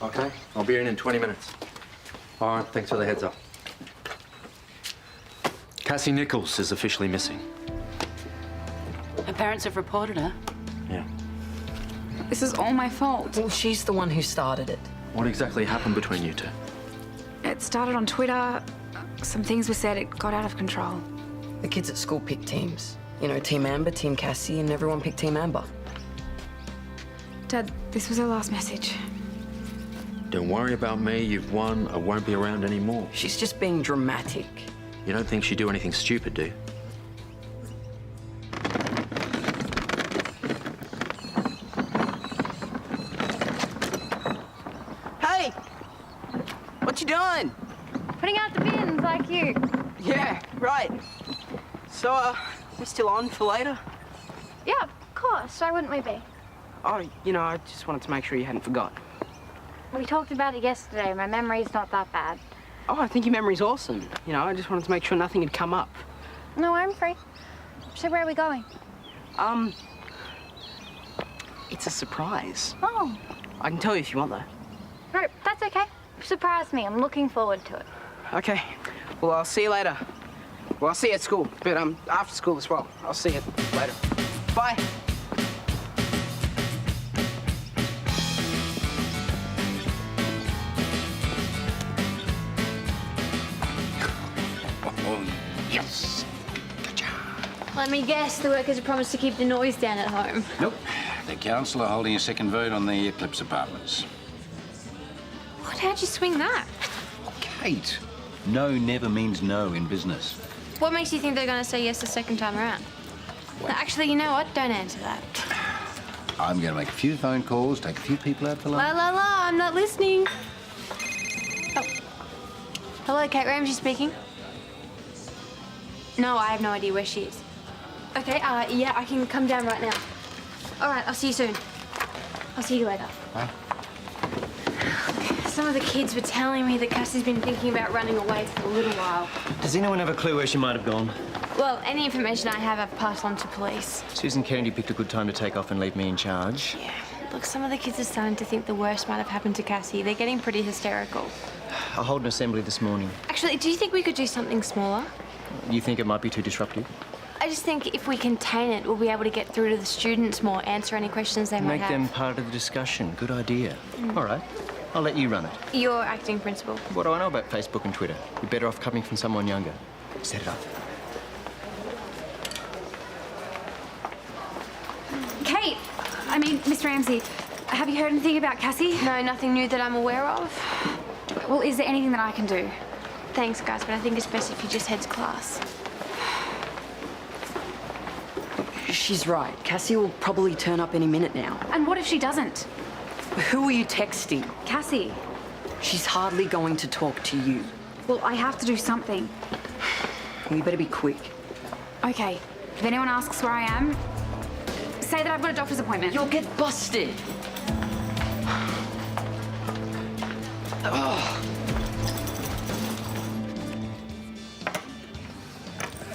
Okay, I'll be in 20 minutes. All right, thanks for the heads up. Cassie Nichols is officially missing. Her parents have reported her. Yeah. This is all my fault. Well, she's the one who started it. What exactly happened between you two? It started on Twitter. Some things were said, it got out of control. The kids at school picked teams. You know, Team Amber, Team Cassie, and everyone picked Team Amber. Dad, this was her last message. Don't worry about me. You've won. I won't be around anymore. She's just being dramatic. You don't think she'd do anything stupid, do you? Hey! What you doing? Putting out the bins like you. Yeah, right. So, we still on for later? Yeah, of course. Why wouldn't we be? Oh, you know, I just wanted to make sure you hadn't forgot. We talked about it yesterday. My memory's not that bad. Oh, I think your memory's awesome. You know, I just wanted to make sure nothing had come up. No, I'm free. So where are we going? It's a surprise. Oh. I can tell you if you want, though. No, that's okay. Surprise me. I'm looking forward to it. Okay. Well, I'll see you later. Well, I'll see you at school, but after school as well. I'll see you later. Bye. Oh, yes. Gotcha. Let me guess, the workers have promised to keep the noise down at home. Nope. The council are holding a second vote on the Eclipse apartments. What? How'd you swing that? Kate, no never means no in business. What makes you think they're going to say yes the second time around? Well, Actually, you know what? Don't answer that. I'm going to make a few phone calls, take a few people out for lunch. La la la, I'm not listening. Oh. Hello, Kate Ramsay speaking. No, I have no idea where she is. Okay, yeah, I can come down right now. All right, I'll see you soon. I'll see you later. Bye. Some of the kids were telling me that Cassie's been thinking about running away for a little while. Does anyone have a clue where she might have gone? Well, any information I have, I've passed on to police. Susan Kennedy picked a good time to take off and leave me in charge. Yeah. Look, some of the kids are starting to think the worst might have happened to Cassie. They're getting pretty hysterical. I'll hold an assembly this morning. Actually, do you think we could do something smaller? You think it might be too disruptive? I just think if we contain it, we'll be able to get through to the students more, answer any questions they might Make have. them part of the discussion. Good idea. All right. I'll let you run it. You're acting principal. What do I know about Facebook and Twitter? You're better off coming from someone younger. Set it up. Kate! I mean, Miss Ramsay, have you heard anything about Cassie? No, nothing new that I'm aware of. Well, is there anything that I can do? Thanks, guys, but I think it's best if you just head to class. She's right. Cassie will probably turn up any minute now. And what if she doesn't? Who are you texting? Cassie. She's hardly going to talk to you. Well, I have to do something. Well, you better be quick. Okay. If anyone asks where I am, say that I've got a doctor's appointment. You'll get busted.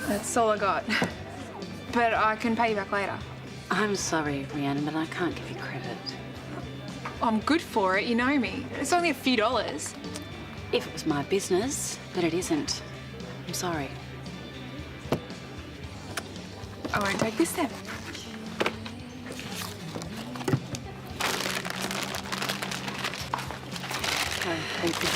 That's all I got. But I can pay you back later. I'm sorry, Rhiannon, but I can't give you credit. I'm good for it, you know me. It's only a few dollars. If it was my business, but it isn't. I'm sorry. I won't take this then. Okay, thank you.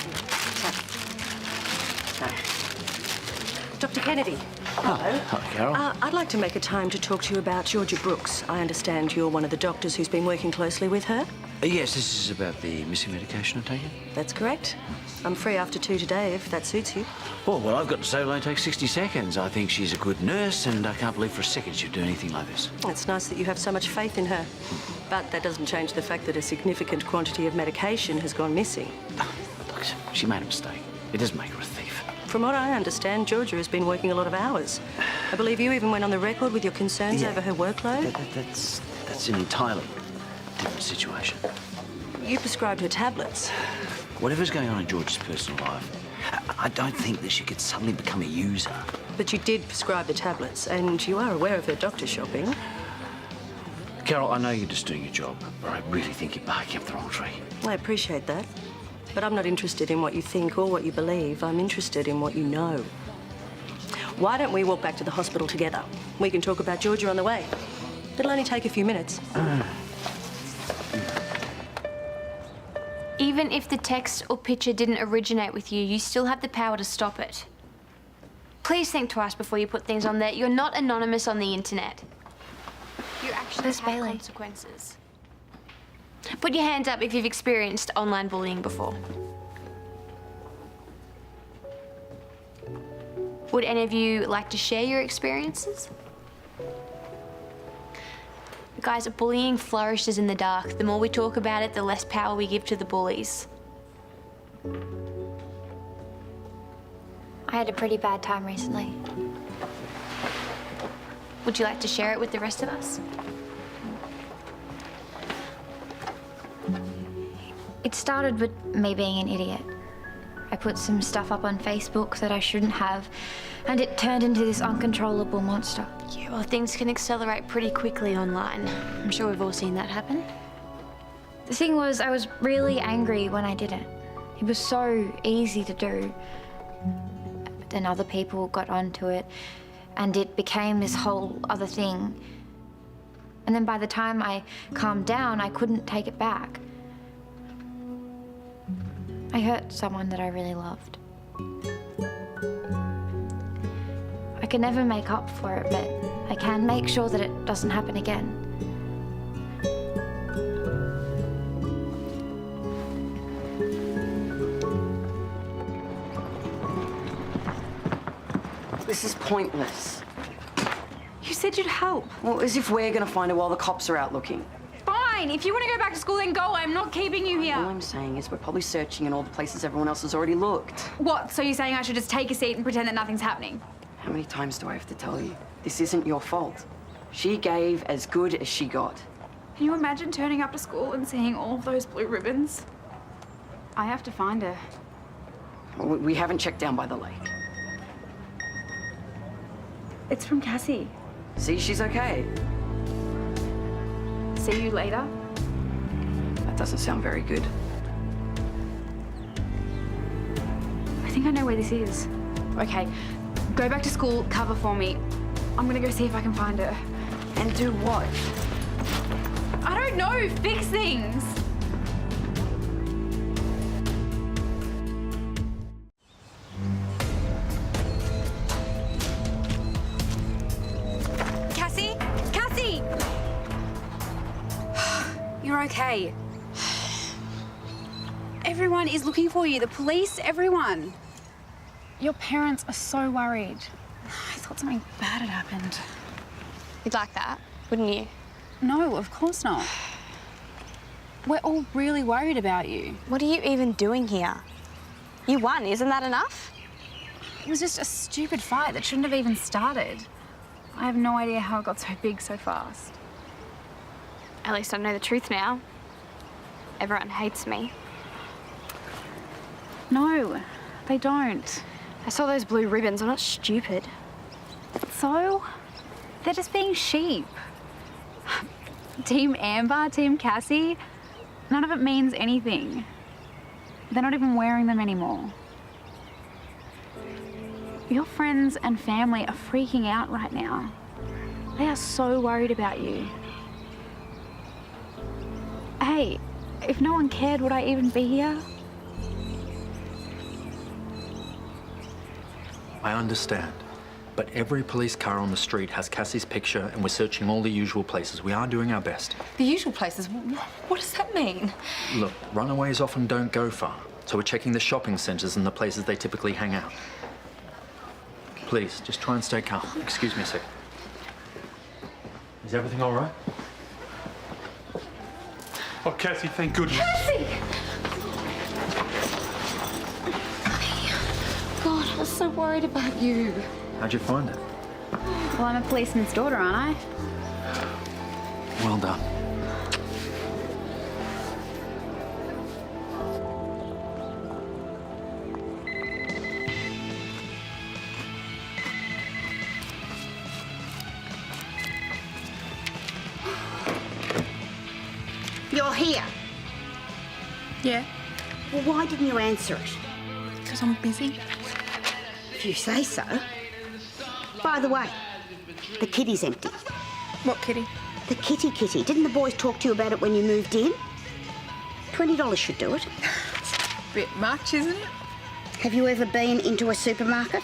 Dr. Kennedy. Hello. Hi, Carol. I'd like to make a time to talk to you about Georgia Brooks. I understand you're one of the doctors who's been working closely with her. Yes, this is about the missing medication, I take it? That's correct. I'm free after 2 today, if that suits you. Oh, well, I've got to say it'll only take 60 seconds. I think she's a good nurse, and I can't believe for a second she'd do anything like this. It's nice that you have so much faith in her. But that doesn't change the fact that a significant quantity of medication has gone missing. Look, she made a mistake. It doesn't make her a thief. From what I understand, Georgia has been working a lot of hours. I believe you even went on the record with your concerns over her workload. That's an entirely different situation. You prescribed her tablets. Whatever's going on in George's personal life, I don't think that she could suddenly become a user. But you did prescribe the tablets, and you are aware of her doctor shopping. Carol, I know you're just doing your job, but I really think you're barking up the wrong tree. I appreciate that. But I'm not interested in what you think or what you believe. I'm interested in what you know. Why don't we walk back to the hospital together? We can talk about Georgia on the way. It'll only take a few minutes. Even if the text or picture didn't originate with you, you still have the power to stop it. Please think twice before you put things on there. You're not anonymous on the internet. You actually have consequences. Put your hands up if you've experienced online bullying before. Would any of you like to share your experiences? Guys, bullying flourishes in the dark. The more we talk about it, the less power we give to the bullies. I had a pretty bad time recently. Would you like to share it with the rest of us? It started with me being an idiot. I put some stuff up on Facebook that I shouldn't have, and it turned into this uncontrollable monster. Yeah, well, things can accelerate pretty quickly online. I'm sure we've all seen that happen. The thing was, I was really angry when I did it. It was so easy to do. But then other people got onto it, and it became this whole other thing. And then by the time I calmed down, I couldn't take it back. I hurt someone that I really loved. I can never make up for it, but I can make sure that it doesn't happen again. This is pointless. You said you'd help. Well, as if we're gonna find her while the cops are out looking. Fine, if you want to go back to school, then go. I'm not keeping you here. All I'm saying is we're probably searching in all the places everyone else has already looked. What, so you're saying I should just take a seat and pretend that nothing's happening? How many times do I have to tell you? This isn't your fault. She gave as good as she got. Can you imagine turning up to school and seeing all of those blue ribbons? I have to find her. We haven't checked down by the lake. It's from Cassie. See, she's okay. See you later. That doesn't sound very good. I think I know where this is. Okay, go back to school, cover for me. I'm gonna go see if I can find her. And do what? I don't know, fix things. Cassie? Cassie! You're okay. Everyone is looking for you. The police, everyone. Your parents are so worried. I thought something bad had happened. You'd like that, wouldn't you? No, of course not. We're all really worried about you. What are you even doing here? You won, isn't that enough? It was just a stupid fight that shouldn't have even started. I have no idea how it got so big so fast. At least I know the truth now. Everyone hates me. No, they don't. I saw those blue ribbons. I'm not stupid. So? They're just being sheep. Team Amber, Team Cassie, none of it means anything. They're not even wearing them anymore. Your friends and family are freaking out right now. They are so worried about you. Hey, if no one cared, would I even be here? I understand. But every police car on the street has Cassie's picture, and we're searching all the usual places. We are doing our best. The usual places? What does that mean? Look, runaways often don't go far, so we're checking the shopping centres and the places they typically hang out. Please, just try and stay calm. Excuse me a second. Is everything all right? Oh, Cassie, thank goodness. Cassie! God, I was so worried about you. How'd you find it? Well, I'm a policeman's daughter, aren't I? Well done. You're here. Yeah, Well, why didn't you answer it? because I'm busy. If you say so. By the way, the kitty's empty. What kitty? The kitty. Didn't the boys talk to you about it when you moved in? $20 should do it. Bit much, isn't it? Have you ever been into a supermarket?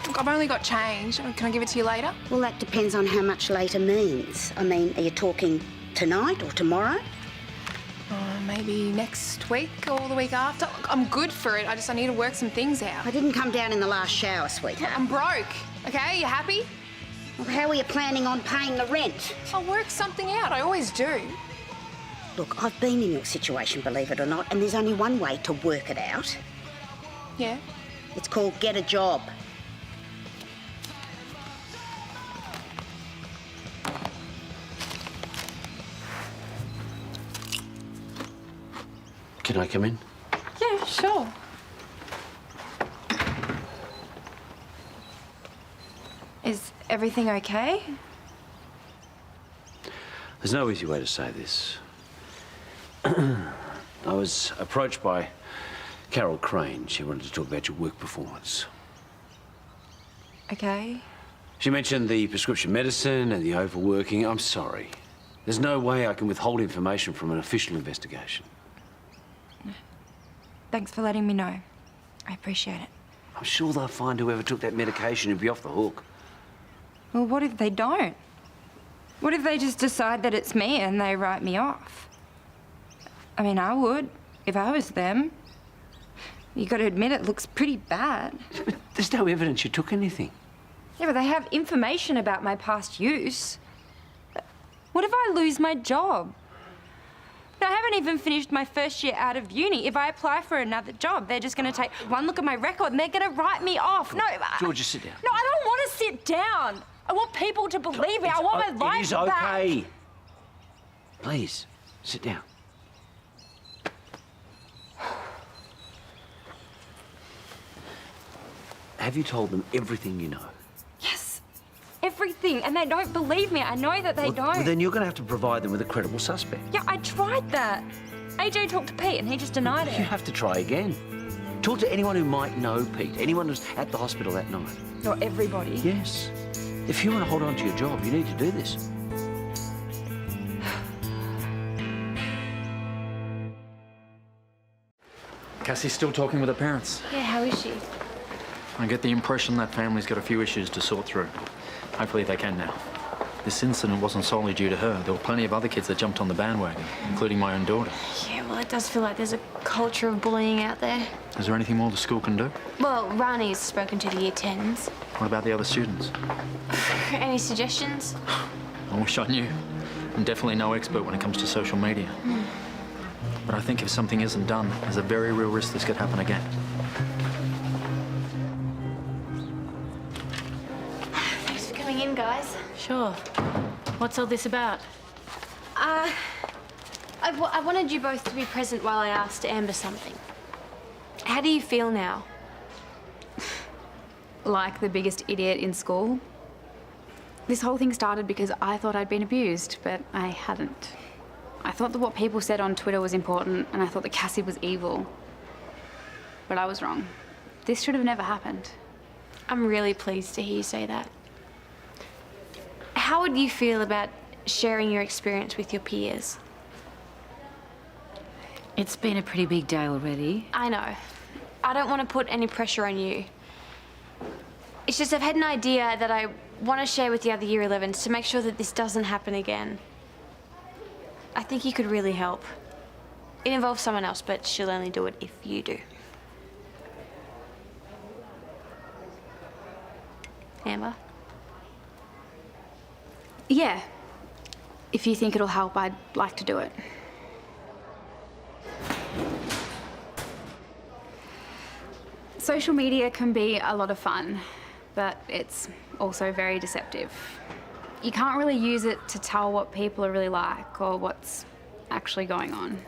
Look, I've only got change. Can I give it to you later? Well, that depends on how much later means. I mean, are you talking tonight or tomorrow? Maybe next week or the week after. Look, I'm good for it. I need to work some things out. I didn't come down in the last shower, sweetheart. I'm broke. Okay, you happy? Well, how are you planning on paying the rent? I'll work something out. I always do. Look, I've been in your situation, believe it or not, and there's only one way to work it out. Yeah? It's called get a job. Can I come in? Yeah, sure. Is everything okay? There's no easy way to say this. I was approached by Carol Crane. She wanted to talk about your work performance. Okay. She mentioned the prescription medicine and the overworking. I'm sorry. There's no way I can withhold information from an official investigation. Thanks for letting me know. I appreciate it. I'm sure they'll find whoever took that medication and be off the hook. Well, what if they don't? What if they just decide that it's me and they write me off? I mean, I would, if I was them. You got to admit it looks pretty bad. But there's no evidence you took anything. Yeah, but they have information about my past use. What if I lose my job? I haven't even finished my first year out of uni. If I apply for another job, they're just going to take one look at my record and they're going to write me off. No, Georgia, sit down. No, I don't want to sit down. I want people to believe me. I want my life It is back. okay. Please, sit down. Have you told them everything you know? Yes, everything. And they don't believe me. I know that they don't. Well, then you're going to have to provide them with a credible suspect. Yeah, I tried that. AJ talked to Pete and he just denied it. You have to try again. Talk to anyone who might know Pete, anyone who's at the hospital that night. Not everybody. Yes. If you want to hold on to your job, you need to do this. Cassie's still talking with her parents. Yeah, how is she? I get the impression that family's got a few issues to sort through. Hopefully they can now. This incident wasn't solely due to her. There were plenty of other kids that jumped on the bandwagon, including my own daughter. Yeah, well, it does feel like there's a culture of bullying out there. Is there anything more the school can do? Well, Rani's spoken to the Year 10s. What about the other students? Any suggestions? I wish I knew. I'm definitely no expert when it comes to social media. But I think if something isn't done, there's a very real risk this could happen again. Thanks for coming in, guys. Sure. What's all this about? I wanted you both to be present while I asked Amber something. How do you feel now? Like the biggest idiot in school? This whole thing started because I thought I'd been abused, but I hadn't. I thought that what people said on Twitter was important, and I thought that Cassie was evil. But I was wrong. This should have never happened. I'm really pleased to hear you say that. How would you feel about sharing your experience with your peers? It's been a pretty big day already. I know. I don't want to put any pressure on you. It's just I've had an idea that I want to share with the other Year 11s to make sure that this doesn't happen again. I think you could really help. It involves someone else, but she'll only do it if you do. Amber? Yeah. If you think it'll help, I'd like to do it. Social media can be a lot of fun, but it's also very deceptive. You can't really use it to tell what people are really like or what's actually going on.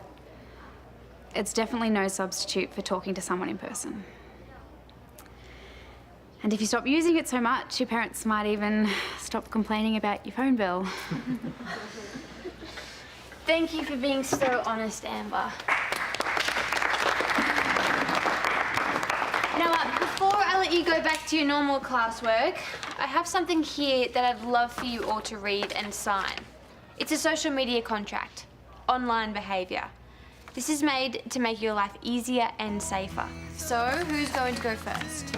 It's definitely no substitute for talking to someone in person. And if you stop using it so much, your parents might even stop complaining about your phone bill. Thank you for being so honest, Amber. Now, before I let you go back to your normal classwork, I have something here that I'd love for you all to read and sign. It's a social media contract, online behaviour. This is made to make your life easier and safer. So, who's going to go first?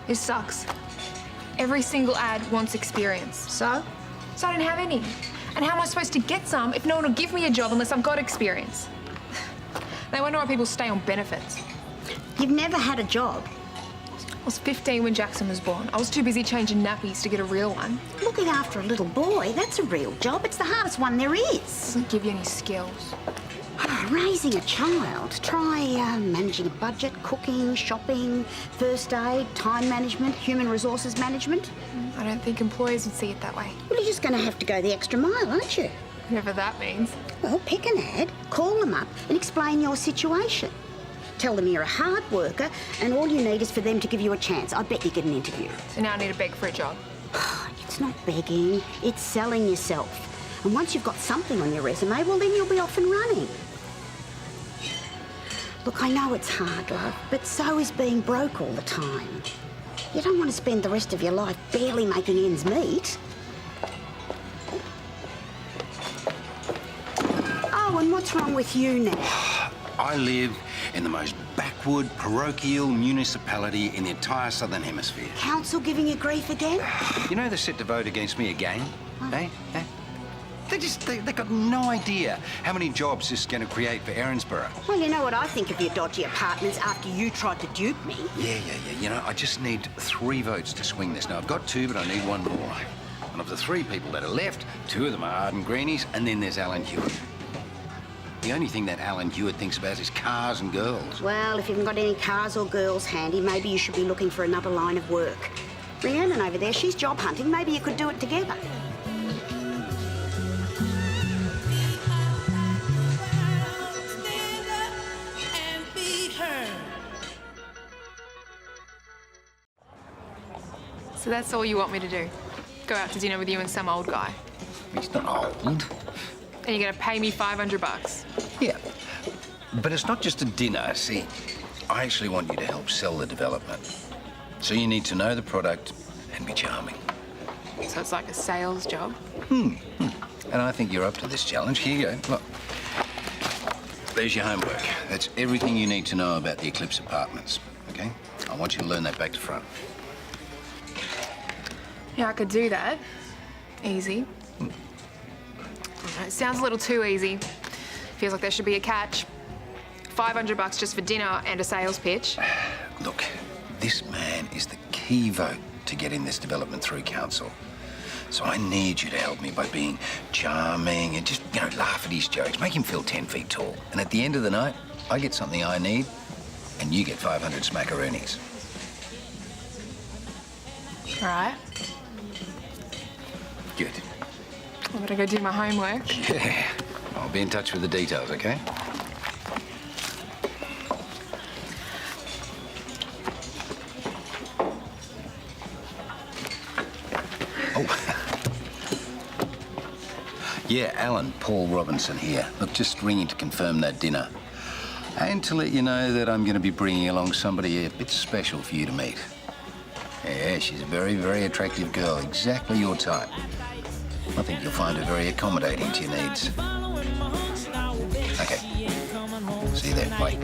This sucks. Every single ad wants experience. So? So I don't have any. And how am I supposed to get some if no one will give me a job unless I've got experience? They wonder why people stay on benefits. You've never had a job. I was 15 when Jackson was born. I was too busy changing nappies to get a real one. Looking after a little boy, that's a real job. It's the hardest one there is. Doesn't give you any skills. Raising a child. Try managing a budget, cooking, shopping, first aid, time management, human resources management. I don't think employers would see it that way. Well, you're just going to have to go the extra mile, aren't you? Whatever that means. Well, pick an ad, call them up and explain your situation. Tell them you're a hard worker and all you need is for them to give you a chance. I bet you get an interview. So now I need to beg for a job. It's not begging, it's selling yourself. And once you've got something on your resume, well, then you'll be off and running. Look, I know it's hard, love, but so is being broke all the time. You don't want to spend the rest of your life barely making ends meet. Oh, and what's wrong with you now? I live in the most backward parochial municipality in the entire Southern Hemisphere. Council giving you grief again? You know they're set to vote against me again, eh? They got no idea how many jobs this is going to create for Erinsborough. Well, you know what I think of your dodgy apartments after you tried to dupe me. Yeah. You know, I just need 3 votes to swing this. Now, I've got 2, but I need 1 more. And of the 3 people that are left, 2 of them are ardent greenies, and then there's Alan Hewitt. The only thing that Alan Hewitt thinks about is cars and girls. Well, if you haven't got any cars or girls handy, maybe you should be looking for another line of work. Rhiannon over there, she's job hunting. Maybe you could do it together. So that's all you want me to do? Go out to dinner with you and some old guy? He's not old. And you're going to pay me $500? Yeah. But it's not just a dinner, see. I actually want you to help sell the development. So you need to know the product and be charming. So it's like a sales job? And I think you're up to this challenge. Here you go. Look. There's your homework. That's everything you need to know about the Eclipse Apartments, okay? I want you to learn that back to front. Yeah, I could do that. Easy. It sounds a little too easy. Feels like there should be a catch. $500 just for dinner and a sales pitch. Look, this man is the key vote to getting this development through council. So I need you to help me by being charming and just, you know, laugh at his jokes, make him feel 10 feet tall. And at the end of the night, I get something I need and you get 500 smackaroonies. All right. Good. I better go do my homework. Yeah. I'll be in touch with the details, okay? Oh. Yeah, Alan, Paul Robinson here. Look, just ringing to confirm that dinner. And to let you know that I'm going to be bringing along somebody a bit special for you to meet. Yeah, she's a very, very attractive girl, exactly your type. I think you'll find her very accommodating to your needs. Okay. See you there. Bye.